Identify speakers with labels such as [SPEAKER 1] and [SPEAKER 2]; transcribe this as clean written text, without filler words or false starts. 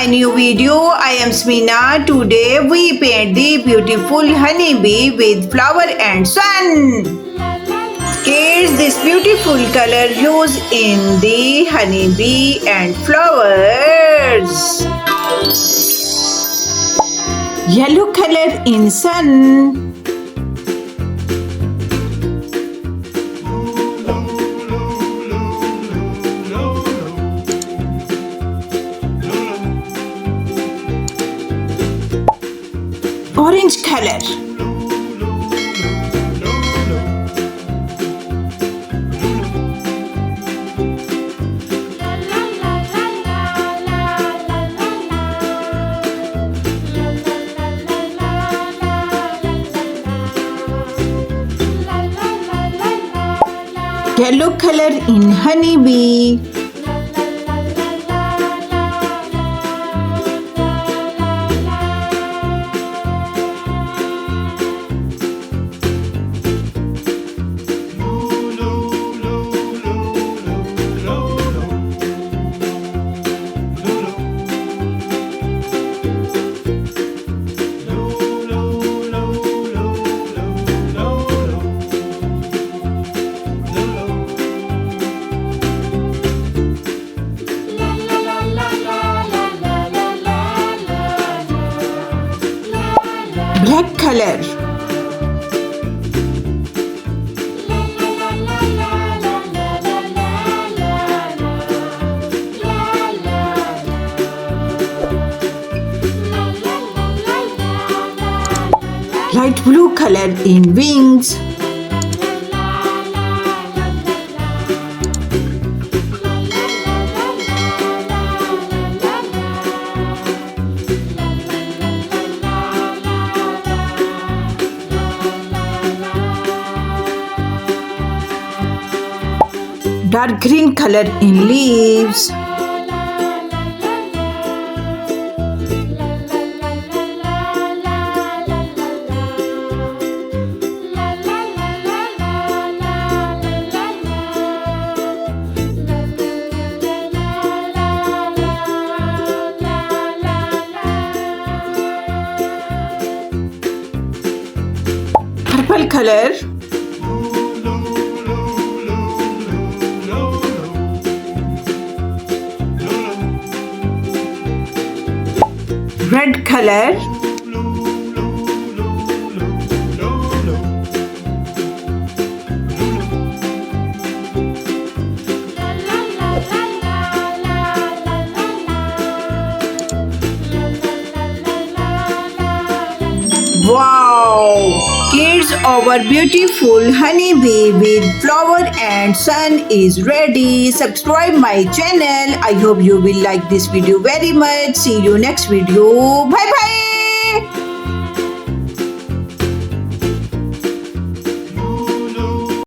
[SPEAKER 1] my new video. I am Samina. Today we paint the beautiful honeybee with flower and sun. Kids, this beautiful color used in the honeybee and flowers. Yellow color in sun. Orange color. Yellow color in honeybee. Black color. Light blue color in wings. Dark green color in leaves. Purple color. Red color. Wow! Kids, our beautiful honeybee with flower and sun is ready. Subscribe my channel. I hope you will like this video very much. See you next video. Bye bye.